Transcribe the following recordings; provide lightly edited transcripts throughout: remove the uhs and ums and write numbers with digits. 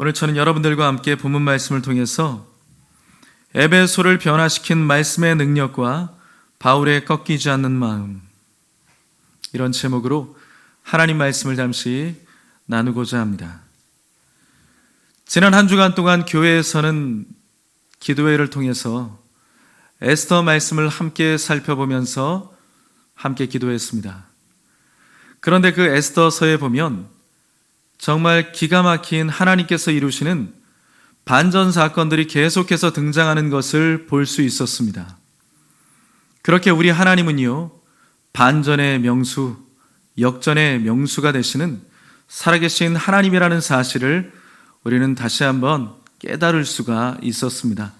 오늘 저는 여러분들과 함께 본문 말씀을 통해서 에베소를 변화시킨 말씀의 능력과 바울의 꺾이지 않는 마음, 이런 제목으로 하나님 말씀을 잠시 나누고자 합니다. 지난 한 주간 동안 교회에서는 기도회를 통해서 에스더 말씀을 함께 살펴보면서 함께 기도했습니다. 그런데 그 에스더서에 보면 정말 기가 막힌 하나님께서 이루시는 반전 사건들이 계속해서 등장하는 것을 볼 수 있었습니다. 그렇게 우리 하나님은요, 반전의 명수, 역전의 명수가 되시는 살아계신 하나님이라는 사실을 우리는 다시 한번 깨달을 수가 있었습니다.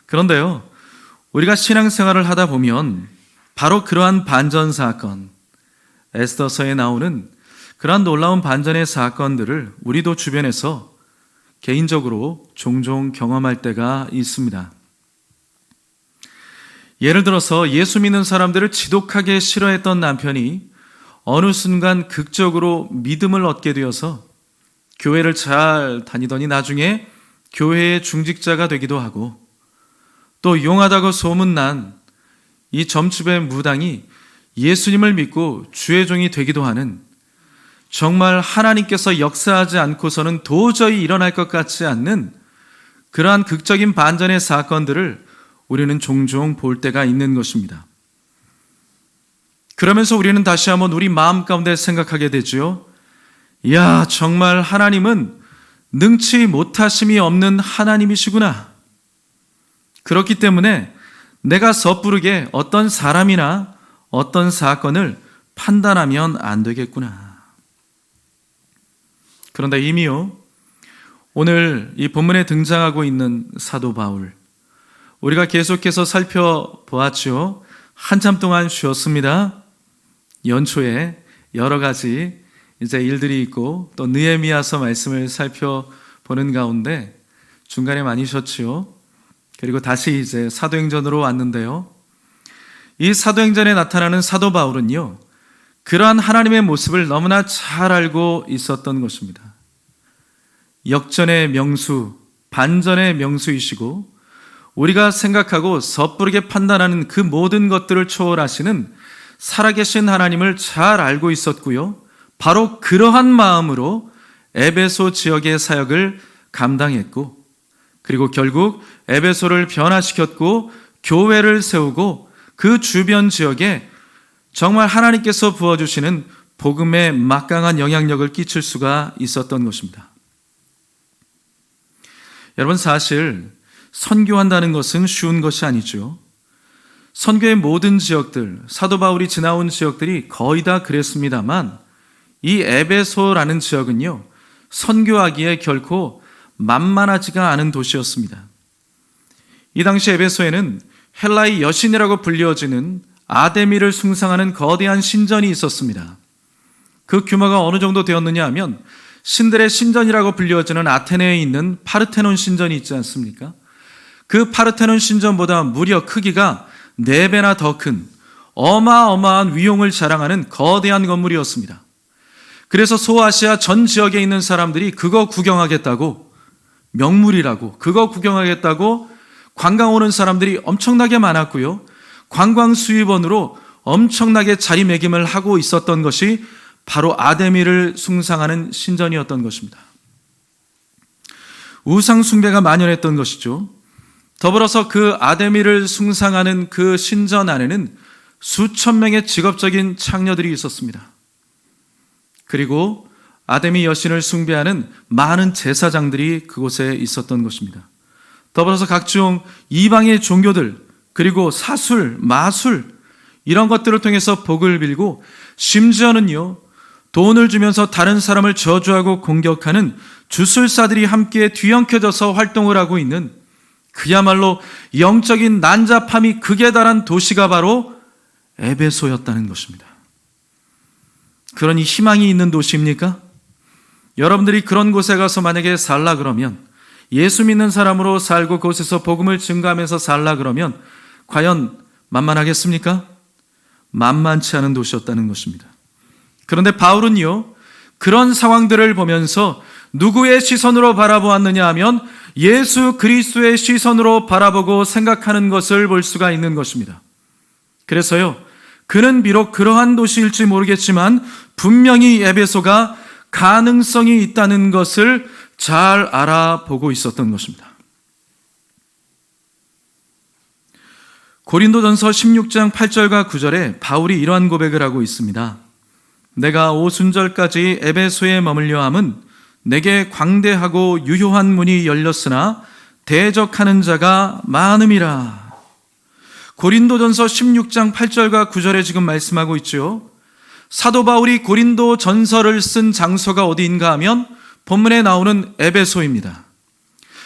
그런데요, 우리가 신앙생활을 하다 보면 바로 그러한 반전 사건, 에스더서에 나오는 그러한 놀라운 반전의 사건들을 우리도 주변에서 개인적으로 종종 경험할 때가 있습니다. 예를 들어서 예수 믿는 사람들을 지독하게 싫어했던 남편이 어느 순간 극적으로 믿음을 얻게 되어서 교회를 잘 다니더니 나중에 교회의 중직자가 되기도 하고, 또 용하다고 소문난 이 점집의 무당이 예수님을 믿고 주의 종이 되기도 하는, 정말 하나님께서 역사하지 않고서는 도저히 일어날 것 같지 않는 그러한 극적인 반전의 사건들을 우리는 종종 볼 때가 있는 것입니다. 그러면서 우리는 다시 한번 우리 마음 가운데 생각하게 되죠. 이야, 정말 하나님은 능치 못하심이 없는 하나님이시구나. 그렇기 때문에 내가 섣부르게 어떤 사람이나 어떤 사건을 판단하면 안 되겠구나. 그런데 이미요, 오늘 이 본문에 등장하고 있는 사도 바울, 우리가 계속해서 살펴보았죠. 한참 동안 쉬었습니다. 연초에 여러 가지 이제 일들이 있고, 또 느헤미야서 말씀을 살펴보는 가운데 중간에 많이 쉬었죠. 그리고 다시 이제 사도행전으로 왔는데요, 이 사도행전에 나타나는 사도 바울은요, 그러한 하나님의 모습을 너무나 잘 알고 있었던 것입니다. 역전의 명수, 반전의 명수이시고, 우리가 생각하고 섣부르게 판단하는 그 모든 것들을 초월하시는 살아계신 하나님을 잘 알고 있었고요, 바로 그러한 마음으로 에베소 지역의 사역을 감당했고, 그리고 결국 에베소를 변화시켰고 교회를 세우고 그 주변 지역에 정말 하나님께서 부어주시는 복음의 막강한 영향력을 끼칠 수가 있었던 것입니다. 여러분, 사실 선교한다는 것은 쉬운 것이 아니죠. 선교의 모든 지역들, 사도 바울이 지나온 지역들이 거의 다 그랬습니다만, 이 에베소라는 지역은요, 선교하기에 결코 만만하지가 않은 도시였습니다. 이 당시 에베소에는 헬라의 여신이라고 불려지는 아데미를 숭상하는 거대한 신전이 있었습니다. 그 규모가 어느 정도 되었느냐 하면 신들의 신전이라고 불려지는 아테네에 있는 파르테논 신전이 있지 않습니까? 그 파르테논 신전보다 무려 크기가 4배나 더 큰 어마어마한 위용을 자랑하는 거대한 건물이었습니다. 그래서 소아시아 전 지역에 있는 사람들이 그거 구경하겠다고, 명물이라고 그거 구경하겠다고 관광 오는 사람들이 엄청나게 많았고요, 관광 수입원으로 엄청나게 자리매김을 하고 있었던 것이 바로 아데미를 숭상하는 신전이었던 것입니다. 우상 숭배가 만연했던 것이죠. 더불어서 그 아데미를 숭상하는 그 신전 안에는 수천 명의 직업적인 창녀들이 있었습니다. 그리고 아데미 여신을 숭배하는 많은 제사장들이 그곳에 있었던 것입니다. 더불어서 각종 이방의 종교들, 그리고 사술, 마술, 이런 것들을 통해서 복을 빌고, 심지어는요, 돈을 주면서 다른 사람을 저주하고 공격하는 주술사들이 함께 뒤엉켜져서 활동을 하고 있는, 그야말로 영적인 난잡함이 극에 달한 도시가 바로 에베소였다는 것입니다. 그러니 희망이 있는 도시입니까? 여러분들이 그런 곳에 가서 만약에 살라 그러면, 예수 믿는 사람으로 살고 그곳에서 복음을 증거하면서 살라 그러면 과연 만만하겠습니까? 만만치 않은 도시였다는 것입니다. 그런데 바울은요, 그런 상황들을 보면서 누구의 시선으로 바라보았느냐 하면 예수 그리스도의 시선으로 바라보고 생각하는 것을 볼 수가 있는 것입니다. 그래서요, 그는 비록 그러한 도시일지 모르겠지만 분명히 에베소가 가능성이 있다는 것을 잘 알아보고 있었던 것입니다. 고린도전서 16장 8절과 9절에 바울이 이러한 고백을 하고 있습니다. 내가 오순절까지 에베소에 머물려 함은 내게 광대하고 유효한 문이 열렸으나 대적하는 자가 많음이라. 고린도전서 16장 8절과 9절에 지금 말씀하고 있죠. 사도 바울이 고린도 전서를 쓴 장소가 어디인가 하면 본문에 나오는 에베소입니다.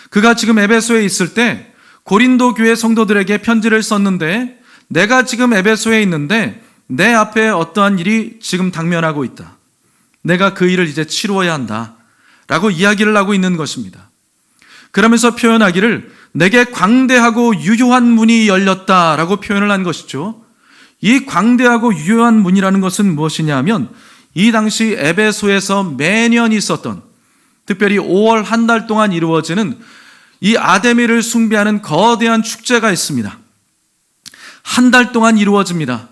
그가 지금 에베소에 있을 때 고린도 교회 성도들에게 편지를 썼는데, 내가 지금 에베소에 있는데 내 앞에 어떠한 일이 지금 당면하고 있다. 내가 그 일을 이제 치루어야 한다 라고 이야기를 하고 있는 것입니다. 그러면서 표현하기를 내게 광대하고 유효한 문이 열렸다라고 표현을 한 것이죠. 이 광대하고 유효한 문이라는 것은 무엇이냐 하면 이 당시 에베소에서 매년 있었던, 특별히 5월 한 달 동안 이루어지는 이 아데미를 숭배하는 거대한 축제가 있습니다. 한 달 동안 이루어집니다.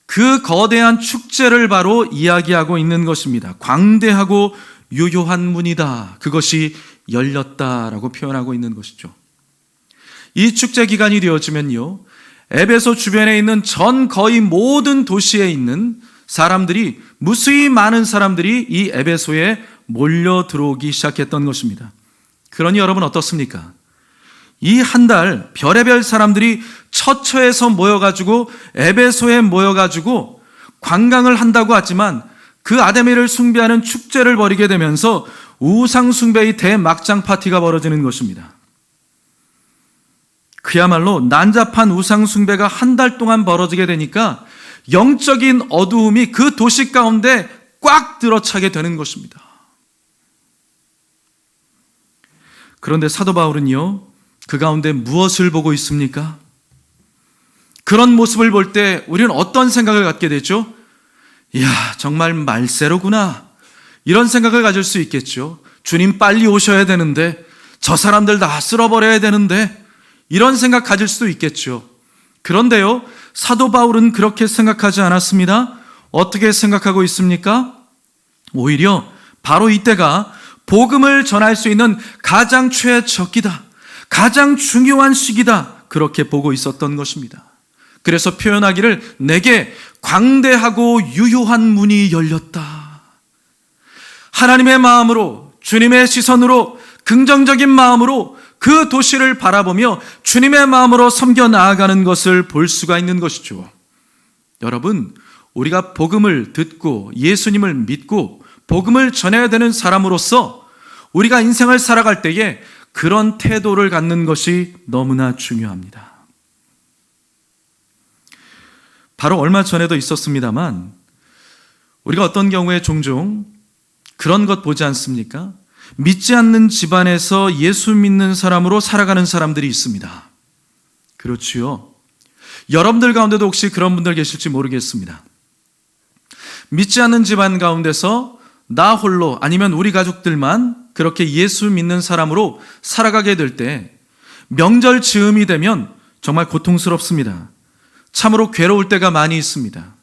그 거대한 축제를 바로 이야기하고 있는 것입니다. 광대하고 유효한 문이다. 그것이 열렸다라고 표현하고 있는 것이죠. 이 축제 기간이 되어지면요, 에베소 주변에 있는 전 거의 모든 도시에 있는 사람들이, 무수히 많은 사람들이 이 에베소에 몰려 들어오기 시작했던 것입니다. 그러니 여러분 어떻습니까? 이 한 달 별의별 사람들이 처처에서 모여가지고 에베소에 모여가지고 관광을 한다고 하지만 그 아데미를 숭배하는 축제를 벌이게 되면서 우상 숭배의 대막장 파티가 벌어지는 것입니다. 그야말로 난잡한 우상 숭배가 한 달 동안 벌어지게 되니까 영적인 어두움이 그 도시 가운데 꽉 들어차게 되는 것입니다. 그런데 사도 바울은요, 그 가운데 무엇을 보고 있습니까? 그런 모습을 볼 때 우리는 어떤 생각을 갖게 되죠? 이야, 정말 말세로구나, 이런 생각을 가질 수 있겠죠. 주님 빨리 오셔야 되는데, 저 사람들 다 쓸어버려야 되는데, 이런 생각 가질 수도 있겠죠. 그런데요, 사도 바울은 그렇게 생각하지 않았습니다. 어떻게 생각하고 있습니까? 오히려 바로 이때가 복음을 전할 수 있는 가장 최적기다, 가장 중요한 시기다, 그렇게 보고 있었던 것입니다. 그래서 표현하기를 내게 광대하고 유효한 문이 열렸다. 하나님의 마음으로, 주님의 시선으로, 긍정적인 마음으로 그 도시를 바라보며 주님의 마음으로 섬겨 나아가는 것을 볼 수가 있는 것이죠. 여러분, 우리가 복음을 듣고 예수님을 믿고 복음을 전해야 되는 사람으로서 우리가 인생을 살아갈 때에 그런 태도를 갖는 것이 너무나 중요합니다. 바로 얼마 전에도 있었습니다만, 우리가 어떤 경우에 종종 그런 것 보지 않습니까? 믿지 않는 집안에서 예수 믿는 사람으로 살아가는 사람들이 있습니다. 그렇지요. 여러분들 가운데도 혹시 그런 분들 계실지 모르겠습니다. 믿지 않는 집안 가운데서 나 홀로, 아니면 우리 가족들만 그렇게 예수 믿는 사람으로 살아가게 될 때 명절 즈음이 되면 정말 고통스럽습니다. 참으로 괴로울 때가 많이 있습니다.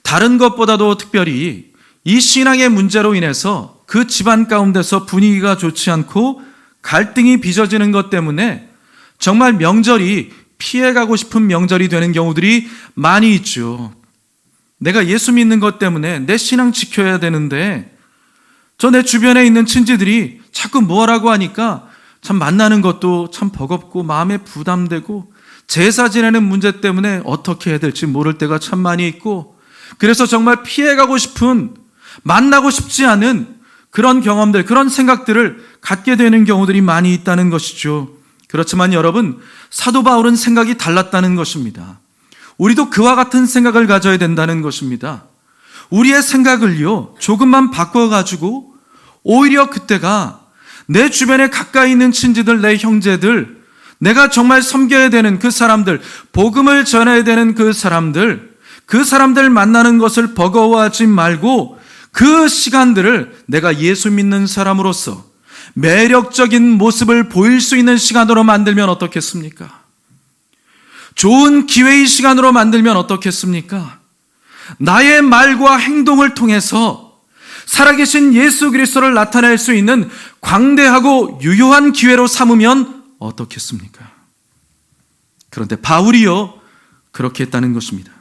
다른 것보다도 특별히 이 신앙의 문제로 인해서 그 집안 가운데서 분위기가 좋지 않고 갈등이 빚어지는 것 때문에 정말 명절이 피해가고 싶은 명절이 되는 경우들이 많이 있죠. 내가 예수 믿는 것 때문에 내 신앙 지켜야 되는데 저 내 주변에 있는 친지들이 자꾸 뭐라고 하니까 참 만나는 것도 참 버겁고 마음에 부담되고 제사 지내는 문제 때문에 어떻게 해야 될지 모를 때가 참 많이 있고, 그래서 정말 피해가고 싶은, 만나고 싶지 않은 그런 경험들, 그런 생각들을 갖게 되는 경우들이 많이 있다는 것이죠. 그렇지만 여러분, 사도 바울은 생각이 달랐다는 것입니다. 우리도 그와 같은 생각을 가져야 된다는 것입니다. 우리의 생각을요, 조금만 바꿔가지고 오히려 그때가 내 주변에 가까이 있는 친지들, 내 형제들, 내가 정말 섬겨야 되는 그 사람들, 복음을 전해야 되는 그 사람들 만나는 것을 버거워하지 말고 그 시간들을 내가 예수 믿는 사람으로서 매력적인 모습을 보일 수 있는 시간으로 만들면 어떻겠습니까? 좋은 기회의 시간으로 만들면 어떻겠습니까? 나의 말과 행동을 통해서 살아계신 예수 그리스도를 나타낼 수 있는 광대하고 유효한 기회로 삼으면 어떻겠습니까? 그런데 바울이요, 그렇게 했다는 것입니다.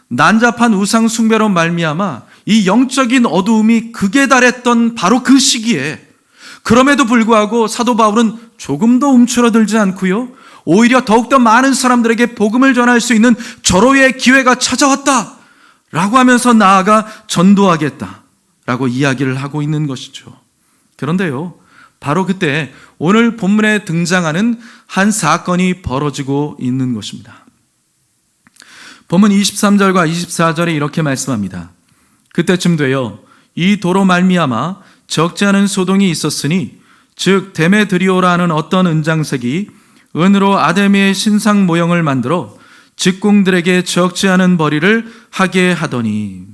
난잡한 우상 숭배로 말미암아 이 영적인 어두움이 극에 달했던 바로 그 시기에, 그럼에도 불구하고 사도 바울은 조금도 움츠러들지 않고요, 오히려 더욱더 많은 사람들에게 복음을 전할 수 있는 절호의 기회가 찾아왔다 라고 하면서 나아가 전도하겠다 라고 이야기를 하고 있는 것이죠. 그런데요, 바로 그때 오늘 본문에 등장하는 한 사건이 벌어지고 있는 것입니다. 본문 23절과 24절에 이렇게 말씀합니다. 그때쯤 되어 이 도로 말미암아 적지 않은 소동이 있었으니 즉 데메드리오라 하는 어떤 은장색이 은으로 아데미의 신상 모형을 만들어 직공들에게 적지 않은 벌이를 하게 하더니,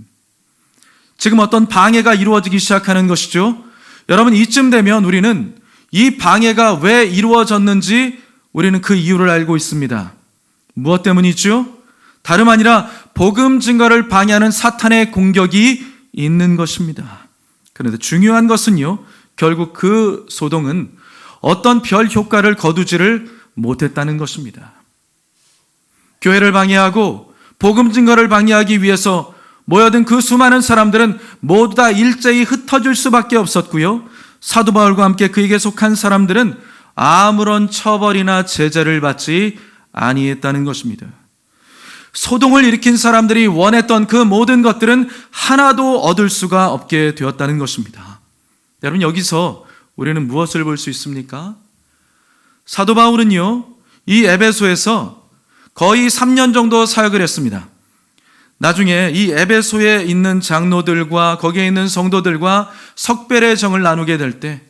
지금 어떤 방해가 이루어지기 시작하는 것이죠. 여러분, 이쯤 되면 우리는 이 방해가 왜 이루어졌는지 우리는 그 이유를 알고 있습니다. 무엇 때문이죠? 다름 아니라 복음 증거를 방해하는 사탄의 공격이 있는 것입니다. 그런데 중요한 것은요, 결국 그 소동은 어떤 별 효과를 거두지를 못했다는 것입니다. 교회를 방해하고 복음 증거를 방해하기 위해서 모여든 그 수많은 사람들은 모두 다 일제히 흩어질 수밖에 없었고요, 사도 바울과 함께 그에게 속한 사람들은 아무런 처벌이나 제재를 받지 아니했다는 것입니다. 소동을 일으킨 사람들이 원했던 그 모든 것들은 하나도 얻을 수가 없게 되었다는 것입니다. 여러분, 여기서 우리는 무엇을 볼 수 있습니까? 사도 바울은요, 이 에베소에서 거의 3년 정도 사역을 했습니다. 나중에 이 에베소에 있는 장로들과 거기에 있는 성도들과 석별의 정을 나누게 될 때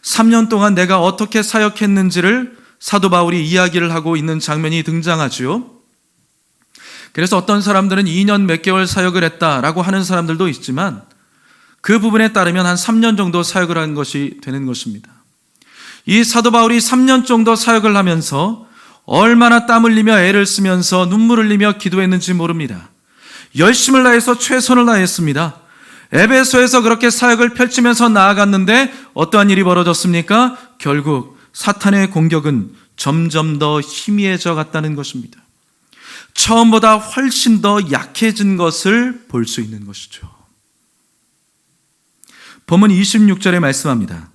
3년 동안 내가 어떻게 사역했는지를 사도 바울이 이야기를 하고 있는 장면이 등장하죠. 그래서 어떤 사람들은 2년 몇 개월 사역을 했다라고 하는 사람들도 있지만 그 부분에 따르면 한 3년 정도 사역을 한 것이 되는 것입니다. 이 사도 바울이 3년 정도 사역을 하면서 얼마나 땀 흘리며 애를 쓰면서 눈물 흘리며 기도했는지 모릅니다. 열심을 다해서 최선을 다했습니다. 에베소에서 그렇게 사역을 펼치면서 나아갔는데 어떠한 일이 벌어졌습니까? 결국 사탄의 공격은 점점 더 희미해져 갔다는 것입니다. 처음보다 훨씬 더 약해진 것을 볼 수 있는 것이죠. 본문 26절에 말씀합니다.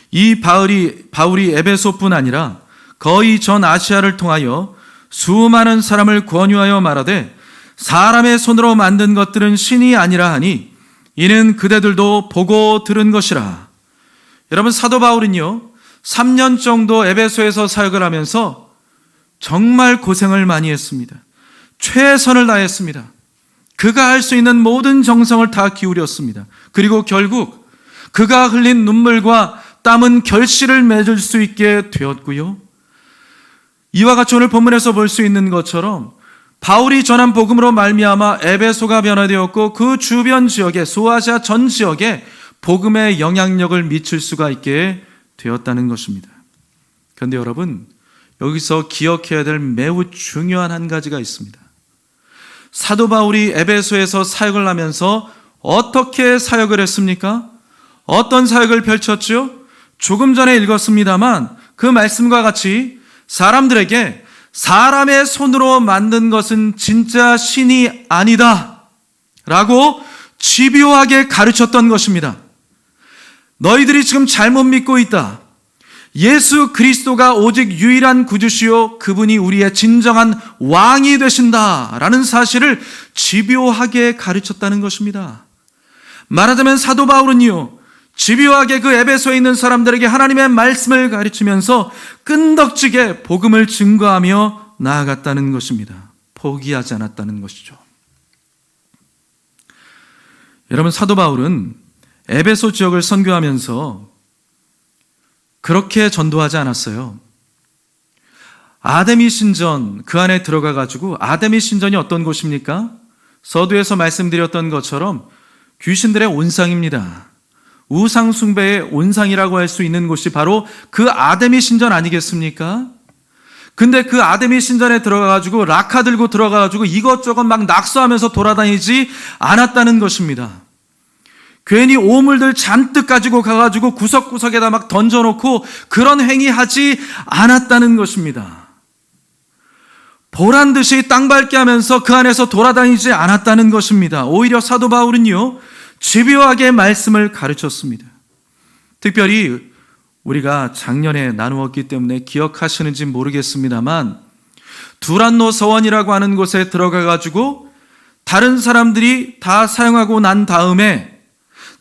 이 바울이 에베소뿐 아니라 거의 전 아시아를 통하여 수많은 사람을 권유하여 말하되 사람의 손으로 만든 것들은 신이 아니라 하니 이는 그대들도 보고 들은 것이라. 여러분, 사도 바울은요 3년 정도 에베소에서 사역을 하면서 정말 고생을 많이 했습니다. 최선을 다했습니다. 그가 할 수 있는 모든 정성을 다 기울였습니다. 그리고 결국 그가 흘린 눈물과 땀은 결실을 맺을 수 있게 되었고요, 이와 같이 오늘 본문에서 볼 수 있는 것처럼 바울이 전한 복음으로 말미암아 에베소가 변화되었고 그 주변 지역에, 소아시아 전 지역에 복음의 영향력을 미칠 수가 있게 되었다는 것입니다. 그런데 여러분, 여기서 기억해야 될 매우 중요한 한 가지가 있습니다. 사도 바울이 에베소에서 사역을 하면서 어떻게 사역을 했습니까? 어떤 사역을 펼쳤죠? 조금 전에 읽었습니다만 그 말씀과 같이 사람들에게 사람의 손으로 만든 것은 진짜 신이 아니다 라고 집요하게 가르쳤던 것입니다. 너희들이 지금 잘못 믿고 있다. 예수 그리스도가 오직 유일한 구주시요 그분이 우리의 진정한 왕이 되신다라는 사실을 집요하게 가르쳤다는 것입니다. 말하자면 사도 바울은요, 집요하게 그 에베소에 있는 사람들에게 하나님의 말씀을 가르치면서 끈덕지게 복음을 증거하며 나아갔다는 것입니다. 포기하지 않았다는 것이죠. 여러분, 사도 바울은 에베소 지역을 선교하면서 그렇게 전도하지 않았어요. 아데미 신전 그 안에 들어가 가지고, 아데미 신전이 어떤 곳입니까? 서두에서 말씀드렸던 것처럼 귀신들의 온상입니다. 우상 숭배의 온상이라고 할 수 있는 곳이 바로 그 아데미 신전 아니겠습니까? 근데 그 아데미 신전에 들어가가지고 라카 들고 들어가가지고 이것저것 막 낙서하면서 돌아다니지 않았다는 것입니다. 괜히 오물들 잔뜩 가지고 가가지고 구석구석에다 막 던져놓고 그런 행위하지 않았다는 것입니다. 보란 듯이 땅 밟게 하면서 그 안에서 돌아다니지 않았다는 것입니다. 오히려 사도 바울은요, 집요하게 말씀을 가르쳤습니다. 특별히 우리가 작년에 나누었기 때문에 기억하시는지 모르겠습니다만 두란노 서원이라고 하는 곳에 들어가가지고 다른 사람들이 다 사용하고 난 다음에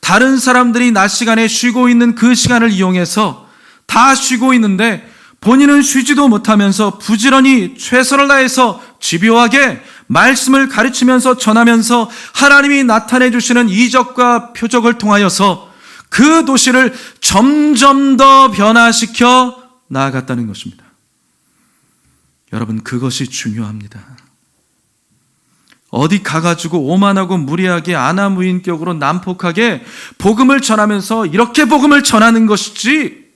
다른 사람들이 낮 시간에 쉬고 있는 그 시간을 이용해서 다 쉬고 있는데 본인은 쉬지도 못하면서 부지런히 최선을 다해서 집요하게 말씀을 가르치면서 전하면서 하나님이 나타내 주시는 이적과 표적을 통하여서 그 도시를 점점 더 변화시켜 나아갔다는 것입니다. 여러분, 그것이 중요합니다. 어디 가가지고 오만하고 무리하게 아나무인격으로 난폭하게 복음을 전하면서 이렇게 복음을 전하는 것이지,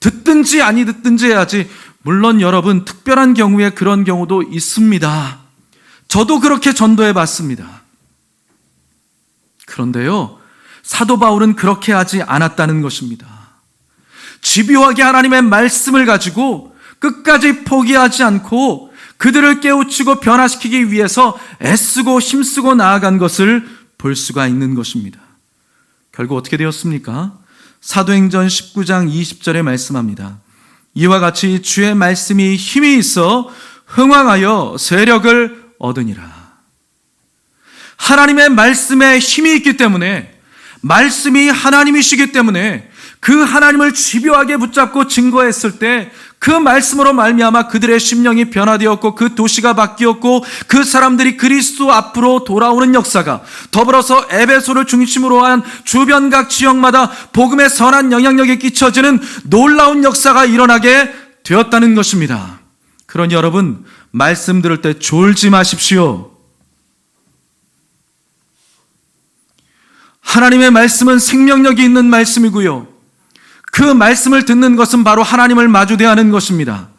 듣든지 아니 듣든지 해야지. 물론 여러분, 특별한 경우에 그런 경우도 있습니다. 저도 그렇게 전도해 봤습니다. 그런데요, 사도 바울은 그렇게 하지 않았다는 것입니다. 집요하게 하나님의 말씀을 가지고 끝까지 포기하지 않고 그들을 깨우치고 변화시키기 위해서 애쓰고 힘쓰고 나아간 것을 볼 수가 있는 것입니다. 결국 어떻게 되었습니까? 사도행전 19장 20절에 말씀합니다. 이와 같이 주의 말씀이 힘이 있어 흥왕하여 세력을 얻으니라. 하나님의 말씀에 힘이 있기 때문에, 말씀이 하나님이시기 때문에 그 하나님을 집요하게 붙잡고 증거했을 때 그 말씀으로 말미암아 그들의 심령이 변화되었고 그 도시가 바뀌었고 그 사람들이 그리스도 앞으로 돌아오는 역사가, 더불어서 에베소를 중심으로 한 주변 각 지역마다 복음의 선한 영향력이 끼쳐지는 놀라운 역사가 일어나게 되었다는 것입니다. 그러니 여러분, 말씀 들을 때 졸지 마십시오. 하나님의 말씀은 생명력이 있는 말씀이고요, 그 말씀을 듣는 것은 바로 하나님을 마주 대하는 것입니다.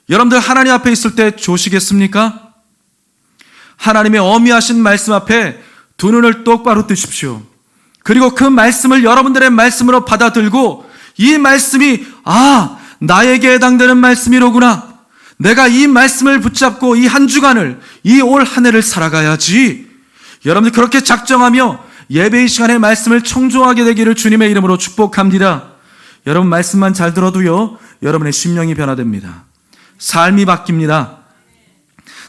여러분들 하나님 앞에 있을 때 조시겠습니까? 하나님의 어미하신 말씀 앞에 두 눈을 똑바로 뜨십시오. 그리고 그 말씀을 여러분들의 말씀으로 받아들고 이 말씀이 나에게 해당되는 말씀이로구나, 내가 이 말씀을 붙잡고 이 한 주간을, 이 올 한 해를 살아가야지. 여러분들 그렇게 작정하며 예배의 시간에 말씀을 청종하게 되기를 주님의 이름으로 축복합니다. 여러분, 말씀만 잘 들어도요, 여러분의 심령이 변화됩니다. 삶이 바뀝니다.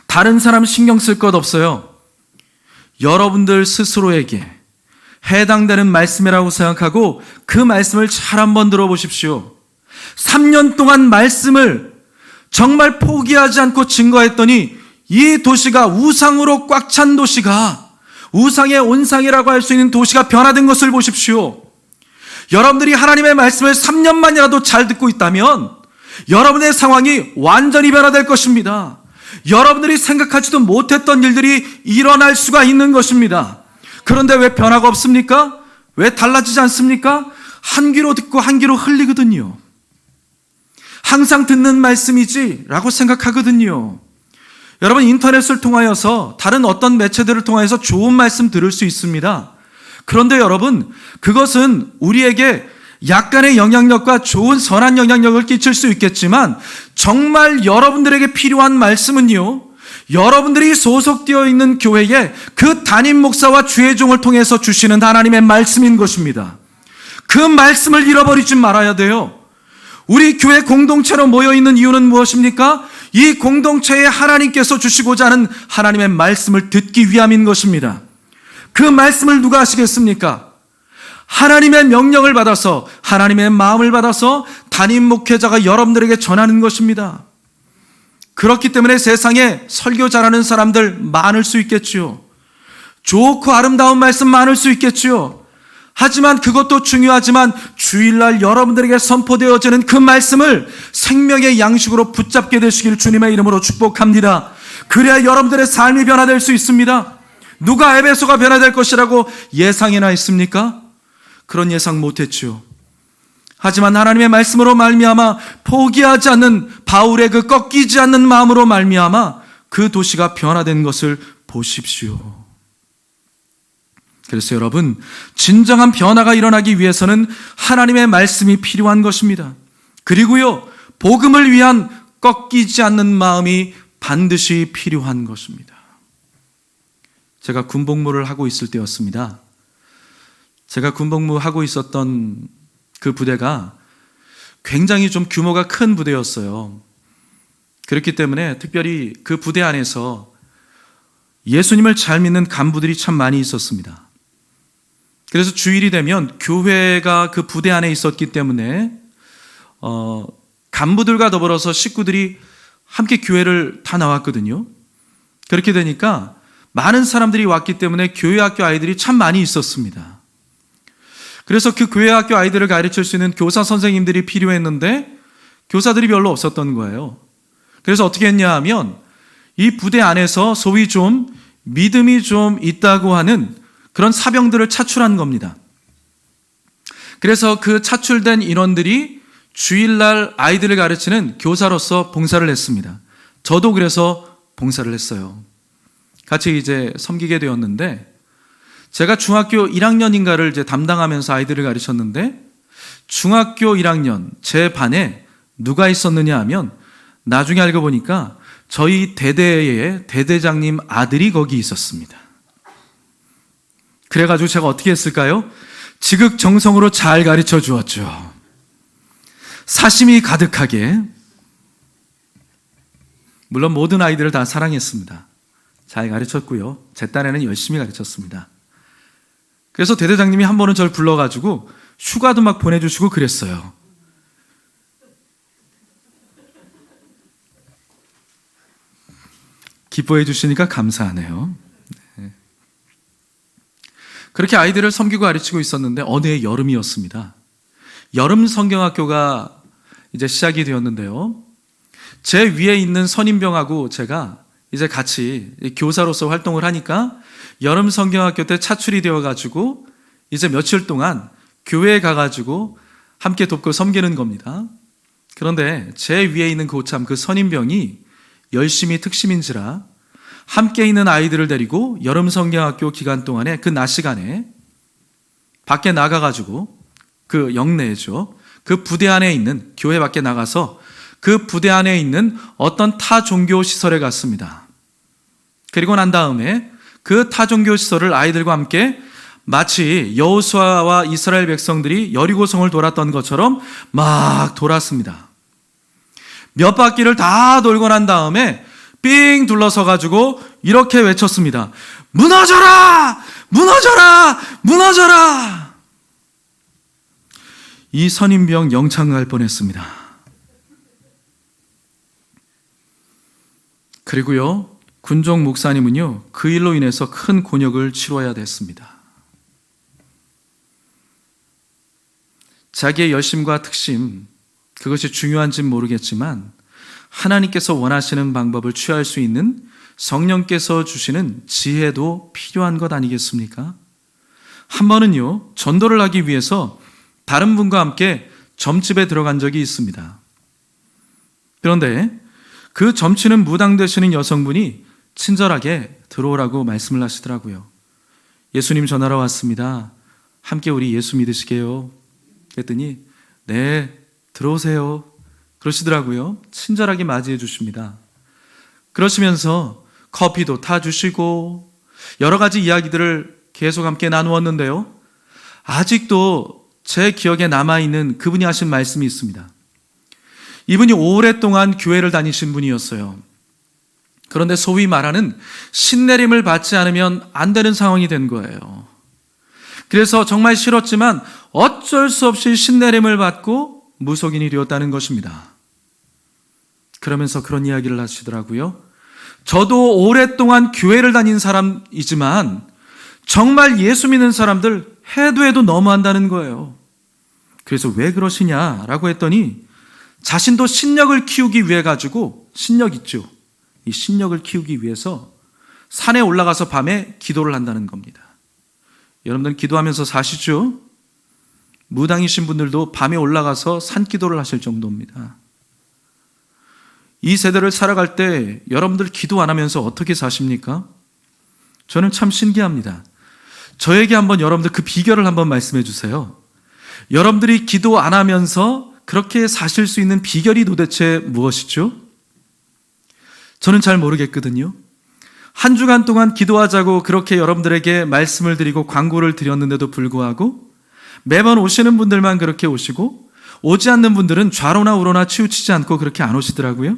다른 사람 신경 쓸 것 없어요. 여러분들 스스로에게 해당되는 말씀이라고 생각하고 그 말씀을 잘 한번 들어보십시오. 3년 동안 말씀을 정말 포기하지 않고 증거했더니 이 도시가 우상으로 꽉 찬 도시가, 우상의 온상이라고 할 수 있는 도시가 변화된 것을 보십시오. 여러분들이 하나님의 말씀을 3년만이라도 잘 듣고 있다면 여러분의 상황이 완전히 변화될 것입니다. 여러분들이 생각하지도 못했던 일들이 일어날 수가 있는 것입니다. 그런데 왜 변화가 없습니까? 왜 달라지지 않습니까? 한 귀로 듣고 한 귀로 흘리거든요. 항상 듣는 말씀이지 라고 생각하거든요. 여러분, 인터넷을 통하여서 다른 어떤 매체들을 통해서 좋은 말씀 들을 수 있습니다. 그런데 여러분, 그것은 우리에게 약간의 영향력과 좋은 선한 영향력을 끼칠 수 있겠지만 정말 여러분들에게 필요한 말씀은요, 여러분들이 소속되어 있는 교회에 그 담임 목사와 주의 종을 통해서 주시는 하나님의 말씀인 것입니다. 그 말씀을 잃어버리지 말아야 돼요. 우리 교회 공동체로 모여있는 이유는 무엇입니까? 이 공동체에 하나님께서 주시고자 하는 하나님의 말씀을 듣기 위함인 것입니다. 그 말씀을 누가 하시겠습니까? 하나님의 명령을 받아서, 하나님의 마음을 받아서 담임 목회자가 여러분들에게 전하는 것입니다. 그렇기 때문에 세상에 설교 잘하는 사람들 많을 수 있겠지요. 좋고 아름다운 말씀 많을 수 있겠지요. 하지만 그것도 중요하지만 주일날 여러분들에게 선포되어지는 그 말씀을 생명의 양식으로 붙잡게 되시길 주님의 이름으로 축복합니다. 그래야 여러분들의 삶이 변화될 수 있습니다. 누가 에베소가 변화될 것이라고 예상이나 했습니까? 그런 예상 못했죠. 하지만 하나님의 말씀으로 말미암아 포기하지 않는 바울의 그 꺾이지 않는 마음으로 말미암아 그 도시가 변화된 것을 보십시오. 그래서 여러분, 진정한 변화가 일어나기 위해서는 하나님의 말씀이 필요한 것입니다. 그리고요, 복음을 위한 꺾이지 않는 마음이 반드시 필요한 것입니다. 제가 군복무를 하고 있을 때였습니다. 제가 군복무하고 있었던 그 부대가 굉장히 좀 규모가 큰 부대였어요. 그렇기 때문에 특별히 그 부대 안에서 예수님을 잘 믿는 간부들이 참 많이 있었습니다. 그래서 주일이 되면 교회가 그 부대 안에 있었기 때문에 간부들과 더불어서 식구들이 함께 교회를 다 나왔거든요. 그렇게 되니까 많은 사람들이 왔기 때문에 교회 학교 아이들이 참 많이 있었습니다. 그래서 그 교회 학교 아이들을 가르칠 수 있는 교사 선생님들이 필요했는데 교사들이 별로 없었던 거예요. 그래서 어떻게 했냐 하면 이 부대 안에서 소위 좀 믿음이 좀 있다고 하는 그런 사병들을 차출한 겁니다. 그래서 그 차출된 인원들이 주일날 아이들을 가르치는 교사로서 봉사를 했습니다. 저도 그래서 봉사를 했어요. 같이 이제 섬기게 되었는데 제가 중학교 1학년인가를 이제 담당하면서 아이들을 가르쳤는데 중학교 1학년 제 반에 누가 있었느냐 하면 나중에 알고 보니까 저희 대대의 대대장님 아들이 거기 있었습니다. 그래가지고 제가 어떻게 했을까요? 지극정성으로 잘 가르쳐 주었죠. 사심이 가득하게. 물론 모든 아이들을 다 사랑했습니다. 잘 가르쳤고요. 제 딴에는 열심히 가르쳤습니다. 그래서 대대장님이 한 번은 저를 불러가지고 휴가도 막 보내주시고 그랬어요. 기뻐해 주시니까 감사하네요. 네. 그렇게 아이들을 섬기고 가르치고 있었는데 어느 해 여름이었습니다. 여름 성경학교가 이제 시작이 되었는데요. 제 위에 있는 선임병하고 제가 이제 같이 교사로서 활동을 하니까 여름 성경학교 때 차출이 되어가지고 이제 며칠 동안 교회에 가가지고 함께 돕고 섬기는 겁니다. 그런데 제 위에 있는 고참 그 선임병이 열심히 특심인지라 함께 있는 아이들을 데리고 여름 성경학교 기간 동안에 그 낮 시간에 밖에 나가가지고 그 영내죠. 그 부대 안에 있는 교회 밖에 나가서 그 부대 안에 있는 어떤 타 종교 시설에 갔습니다. 그리고 난 다음에 그 타 종교 시설을 아이들과 함께 마치 여호수아와 이스라엘 백성들이 여리고성을 돌았던 것처럼 막 돌았습니다. 몇 바퀴를 다 돌고 난 다음에 삥 둘러서 가지고 이렇게 외쳤습니다. 무너져라! 무너져라! 무너져라! 이 선임병 영창 갈 뻔했습니다. 그리고요, 군종 목사님은요, 그 일로 인해서 큰 곤욕을 치러야 됐습니다. 자기의 열심과 특심, 그것이 중요한지는 모르겠지만 하나님께서 원하시는 방법을 취할 수 있는 성령께서 주시는 지혜도 필요한 것 아니겠습니까? 한 번은요, 전도를 하기 위해서 다른 분과 함께 점집에 들어간 적이 있습니다. 그런데 그 점치는 무당 되시는 여성분이 친절하게 들어오라고 말씀을 하시더라고요. 예수님 전하러 왔습니다. 함께 우리 예수 믿으시게요? 그랬더니 네, 들어오세요. 그러시더라고요. 친절하게 맞이해 주십니다. 그러시면서 커피도 타주시고 여러 가지 이야기들을 계속 함께 나누었는데요. 아직도 제 기억에 남아있는 그분이 하신 말씀이 있습니다. 이분이 오랫동안 교회를 다니신 분이었어요. 그런데 소위 말하는 신내림을 받지 않으면 안 되는 상황이 된 거예요. 그래서 정말 싫었지만 어쩔 수 없이 신내림을 받고 무속인이 되었다는 것입니다. 그러면서 그런 이야기를 하시더라고요. 저도 오랫동안 교회를 다닌 사람이지만 정말 예수 믿는 사람들 해도 너무한다는 거예요. 그래서 왜 그러시냐라고 했더니 자신도 신력을 키우기 위해 가지고 신력 있죠. 이 신력을 키우기 위해서 산에 올라가서 밤에 기도를 한다는 겁니다. 여러분들 기도하면서 사시죠? 무당이신 분들도 밤에 올라가서 산기도를 하실 정도입니다. 이 세대를 살아갈 때 여러분들 기도 안 하면서 어떻게 사십니까? 저는 참 신기합니다. 저에게 한번 여러분들 그 비결을 한번 말씀해 주세요. 여러분들이 기도 안 하면서 그렇게 사실 수 있는 비결이 도대체 무엇이죠? 저는 잘 모르겠거든요. 한 주간 동안 기도하자고 그렇게 여러분들에게 말씀을 드리고 광고를 드렸는데도 불구하고 매번 오시는 분들만 그렇게 오시고 오지 않는 분들은 좌로나 우로나 치우치지 않고 그렇게 안 오시더라고요.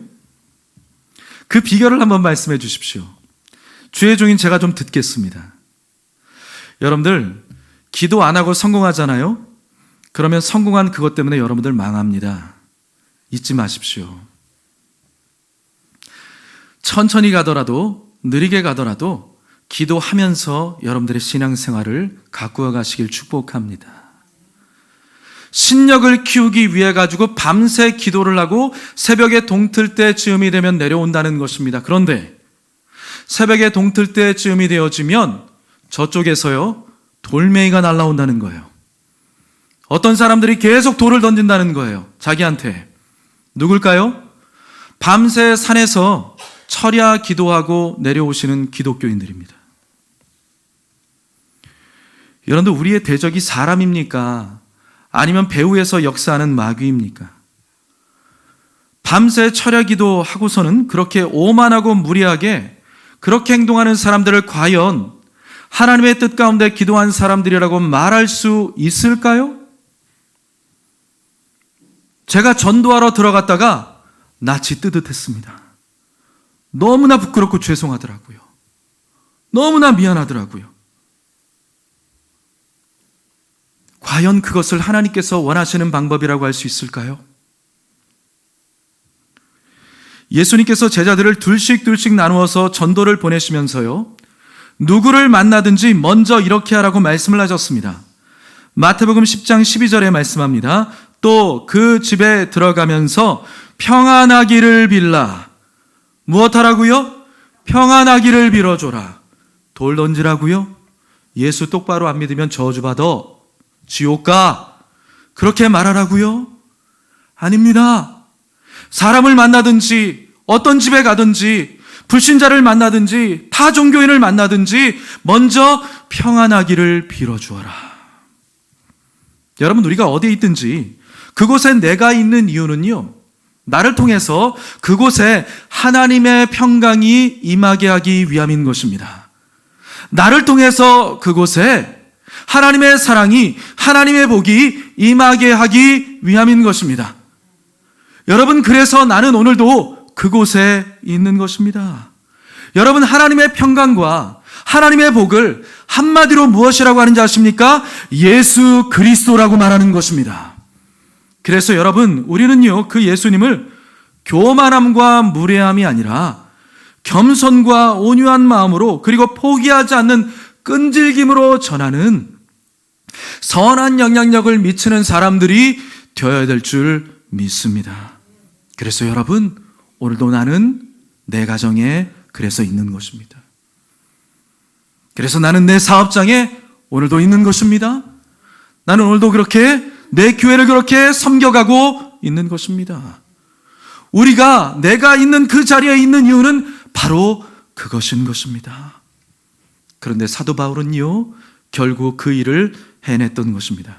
그 비결을 한번 말씀해 주십시오. 주의 종인 제가 좀 듣겠습니다. 여러분들 기도 안 하고 성공하잖아요. 그러면 성공한 그것 때문에 여러분들 망합니다. 잊지 마십시오. 천천히 가더라도 느리게 가더라도 기도하면서 여러분들의 신앙생활을 가꾸어 가시길 축복합니다. 신력을 키우기 위해 가지고 밤새 기도를 하고 새벽에 동틀 때쯤이 되면 내려온다는 것입니다. 그런데 새벽에 동틀 때쯤이 되어지면 저쪽에서요 돌멩이가 날아온다는 거예요. 어떤 사람들이 계속 돌을 던진다는 거예요. 자기한테. 누굴까요? 밤새 산에서 철야 기도하고 내려오시는 기독교인들입니다. 여러분들 우리의 대적이 사람입니까? 아니면 배후에서 역사하는 마귀입니까? 밤새 철야 기도하고서는 그렇게 오만하고 무리하게 그렇게 행동하는 사람들을 과연 하나님의 뜻 가운데 기도한 사람들이라고 말할 수 있을까요? 제가 전도하러 들어갔다가 낯이 뜨뜻했습니다. 너무나 부끄럽고 죄송하더라고요. 너무나 미안하더라고요. 과연 그것을 하나님께서 원하시는 방법이라고 할 수 있을까요? 예수님께서 제자들을 둘씩 나누어서 전도를 보내시면서요, 누구를 만나든지 먼저 이렇게 하라고 말씀을 하셨습니다. 마태복음 10장 12절에 말씀합니다. 또 그 집에 들어가면서 평안하기를 빌라. 무엇하라고요? 평안하기를 빌어줘라. 돌 던지라고요? 예수 똑바로 안 믿으면 저주받아. 지옥 가. 그렇게 말하라고요? 아닙니다. 사람을 만나든지 어떤 집에 가든지 불신자를 만나든지 타 종교인을 만나든지 먼저 평안하기를 빌어주어라. 여러분 우리가 어디에 있든지 그곳에 내가 있는 이유는요, 나를 통해서 그곳에 하나님의 평강이 임하게 하기 위함인 것입니다. 나를 통해서 그곳에 하나님의 사랑이, 하나님의 복이 임하게 하기 위함인 것입니다. 여러분 그래서 나는 오늘도 그곳에 있는 것입니다. 여러분 하나님의 평강과 하나님의 복을 한마디로 무엇이라고 하는지 아십니까? 예수 그리스도라고 말하는 것입니다. 그래서 여러분 우리는요 그 예수님을 교만함과 무례함이 아니라 겸손과 온유한 마음으로 그리고 포기하지 않는 끈질김으로 전하는 선한 영향력을 미치는 사람들이 되어야 될 줄 믿습니다. 그래서 여러분 오늘도 나는 내 가정에 그래서 있는 것입니다. 그래서 나는 내 사업장에 오늘도 있는 것입니다. 나는 오늘도 그렇게 내 교회를 그렇게 섬겨가고 있는 것입니다. 우리가 내가 있는 그 자리에 있는 이유는 바로 그것인 것입니다. 그런데 사도 바울은요 결국 그 일을 해냈던 것입니다.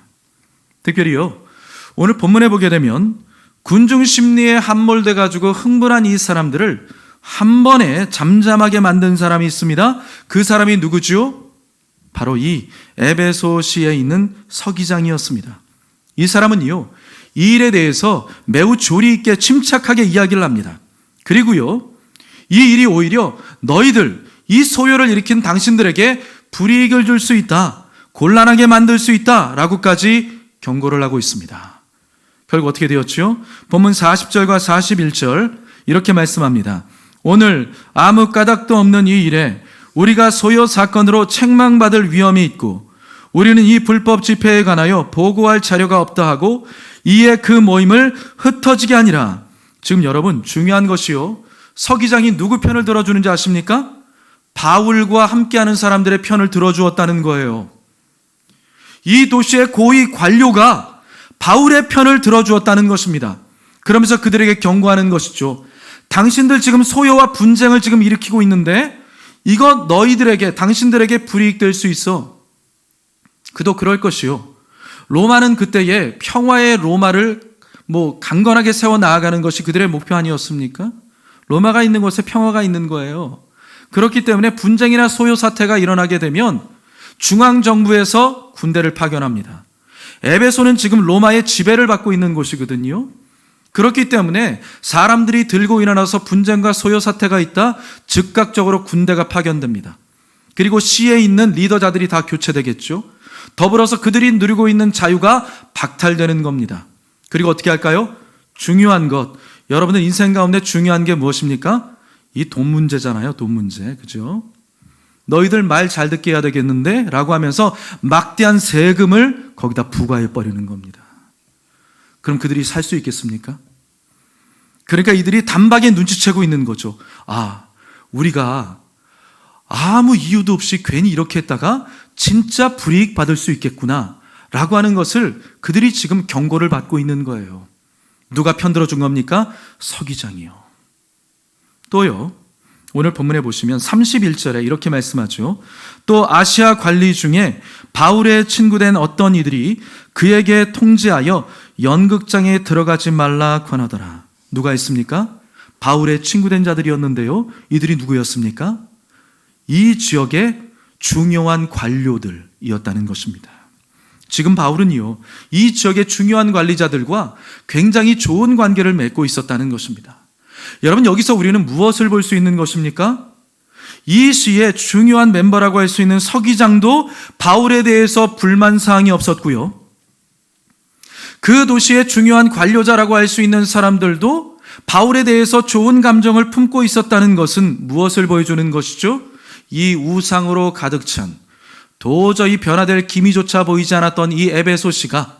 특별히요 오늘 본문에 보게 되면 군중 심리에 함몰돼 가지고 흥분한 이 사람들을 한 번에 잠잠하게 만든 사람이 있습니다. 그 사람이 누구죠? 바로 이 에베소시에 있는 서기장이었습니다. 이 사람은요 이 일에 대해서 매우 조리 있게 침착하게 이야기를 합니다. 그리고요 이 일이 오히려 너희들 이 소요를 일으킨 당신들에게 불이익을 줄 수 있다, 곤란하게 만들 수 있다 라고까지 경고를 하고 있습니다. 결국 어떻게 되었죠? 본문 40절과 41절 이렇게 말씀합니다. 오늘 아무 까닭도 없는 이 일에 우리가 소요 사건으로 책망받을 위험이 있고 우리는 이 불법 집회에 관하여 보고할 자료가 없다 하고 이에 그 모임을 흩어지게 하니라. 지금 여러분 중요한 것이요, 서기장이 누구 편을 들어주는지 아십니까? 바울과 함께하는 사람들의 편을 들어주었다는 거예요. 이 도시의 고위 관료가 바울의 편을 들어주었다는 것입니다. 그러면서 그들에게 경고하는 것이죠. 당신들 지금 소요와 분쟁을 지금 일으키고 있는데 이거 너희들에게, 당신들에게 불이익될 수 있어. 그도 그럴 것이요. 로마는 그때에 평화의 로마를 강건하게 세워 나아가는 것이 그들의 목표 아니었습니까? 로마가 있는 곳에 평화가 있는 거예요. 그렇기 때문에 분쟁이나 소요 사태가 일어나게 되면 중앙정부에서 군대를 파견합니다. 에베소는 지금 로마의 지배를 받고 있는 곳이거든요. 그렇기 때문에 사람들이 들고 일어나서 분쟁과 소요 사태가 있다, 즉각적으로 군대가 파견됩니다. 그리고 시에 있는 리더자들이 다 교체되겠죠. 더불어서 그들이 누리고 있는 자유가 박탈되는 겁니다. 그리고 어떻게 할까요? 중요한 것, 여러분들 인생 가운데 중요한 게 무엇입니까? 이 돈 문제잖아요. 돈 문제, 그죠? 너희들 말 잘 듣게 해야 되겠는데? 라고 하면서 막대한 세금을 거기다 부과해 버리는 겁니다. 그럼 그들이 살 수 있겠습니까? 그러니까 이들이 단박에 눈치채고 있는 거죠. 우리가 아무 이유도 없이 괜히 이렇게 했다가 진짜 불이익 받을 수 있겠구나 라고 하는 것을 그들이 지금 경고를 받고 있는 거예요. 누가 편들어준 겁니까? 서기장이요. 또요, 오늘 본문에 보시면 31절에 이렇게 말씀하죠. 또 아시아 관리 중에 바울의 친구된 어떤 이들이 그에게 통지하여 연극장에 들어가지 말라 권하더라. 누가 있습니까? 바울의 친구된 자들이었는데요. 이들이 누구였습니까? 이 지역의 중요한 관료들이었다는 것입니다. 지금 바울은요, 이 지역의 중요한 관리자들과 굉장히 좋은 관계를 맺고 있었다는 것입니다. 여러분, 여기서 우리는 무엇을 볼 수 있는 것입니까? 이 시의 중요한 멤버라고 할 수 있는 서기장도 바울에 대해서 불만사항이 없었고요. 그 도시의 중요한 관료자라고 할 수 있는 사람들도 바울에 대해서 좋은 감정을 품고 있었다는 것은 무엇을 보여주는 것이죠? 이 우상으로 가득 찬, 도저히 변화될 기미조차 보이지 않았던 이 에베소시가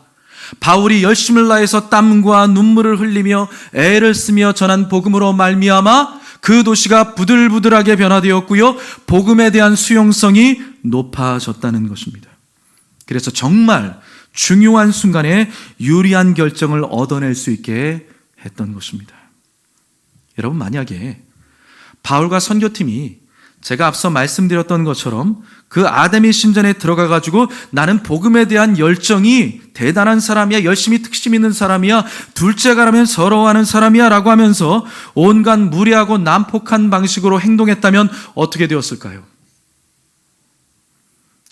바울이 열심을 다해서 땀과 눈물을 흘리며 애를 쓰며 전한 복음으로 말미암아 그 도시가 부들부들하게 변화되었고요, 복음에 대한 수용성이 높아졌다는 것입니다. 그래서 정말 중요한 순간에 유리한 결정을 얻어낼 수 있게 했던 것입니다. 여러분, 만약에 바울과 선교팀이 제가 앞서 말씀드렸던 것처럼 그 아데미 신전에 들어가 가지고 나는 복음에 대한 열정이 대단한 사람이야, 열심히 특심 있는 사람이야, 둘째 가라면 서러워하는 사람이야 라고 하면서 온갖 무례하고 난폭한 방식으로 행동했다면 어떻게 되었을까요?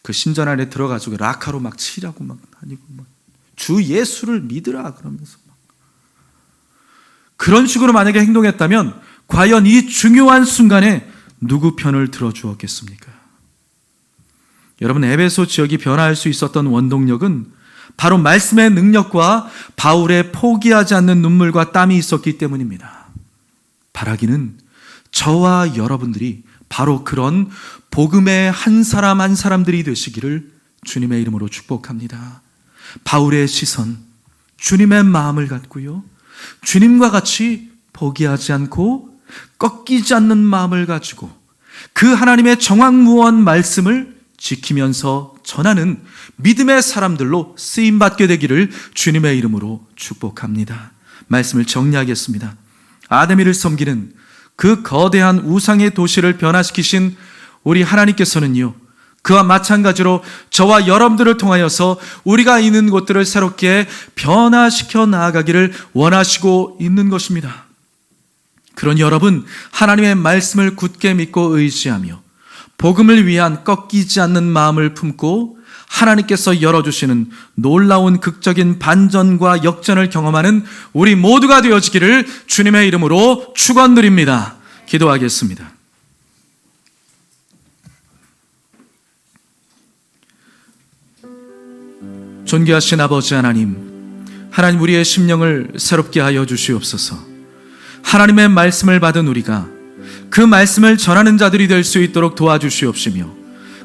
그 신전 안에 들어가지고 라카로 막 치라고 막 다니고 주 예수를 믿으라 그러면서 그런 식으로 만약에 행동했다면 과연 이 중요한 순간에 누구 편을 들어주었겠습니까? 여러분, 에베소 지역이 변화할 수 있었던 원동력은 바로 말씀의 능력과 바울의 포기하지 않는 눈물과 땀이 있었기 때문입니다. 바라기는 저와 여러분들이 바로 그런 복음의 한 사람 한 사람들이 되시기를 주님의 이름으로 축복합니다. 바울의 시선, 주님의 마음을 갖고요, 주님과 같이 포기하지 않고 꺾이지 않는 마음을 가지고 그 하나님의 정확무원 말씀을 지키면서 전하는 믿음의 사람들로 쓰임받게 되기를 주님의 이름으로 축복합니다. 말씀을 정리하겠습니다. 아데미를 섬기는 그 거대한 우상의 도시를 변화시키신 우리 하나님께서는요, 그와 마찬가지로 저와 여러분들을 통하여서 우리가 있는 곳들을 새롭게 변화시켜 나아가기를 원하시고 있는 것입니다. 그러니 여러분, 하나님의 말씀을 굳게 믿고 의지하며 복음을 위한 꺾이지 않는 마음을 품고 하나님께서 열어주시는 놀라운 극적인 반전과 역전을 경험하는 우리 모두가 되어지기를 주님의 이름으로 축원드립니다. 기도하겠습니다. 존귀하신 아버지 하나님, 하나님, 우리의 심령을 새롭게 하여 주시옵소서. 하나님의 말씀을 받은 우리가 그 말씀을 전하는 자들이 될 수 있도록 도와주시옵시며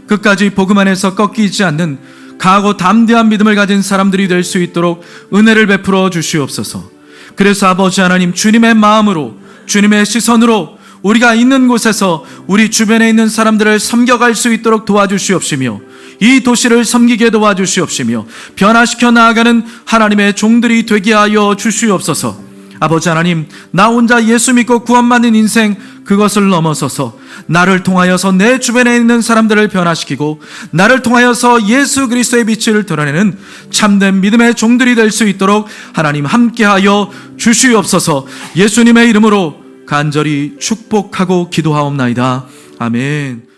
끝까지 복음 안에서 꺾이지 않는 강하고 담대한 믿음을 가진 사람들이 될 수 있도록 은혜를 베풀어 주시옵소서. 그래서 아버지 하나님, 주님의 마음으로, 주님의 시선으로 우리가 있는 곳에서 우리 주변에 있는 사람들을 섬겨갈 수 있도록 도와주시옵시며, 이 도시를 섬기게 도와주시옵시며, 변화시켜 나아가는 하나님의 종들이 되게 하여 주시옵소서. 아버지 하나님, 나 혼자 예수 믿고 구원받는 인생, 그것을 넘어서서 나를 통하여서 내 주변에 있는 사람들을 변화시키고 나를 통하여서 예수 그리스도의 빛을 드러내는 참된 믿음의 종들이 될 수 있도록 하나님 함께하여 주시옵소서. 예수님의 이름으로 간절히 축복하고 기도하옵나이다. 아멘.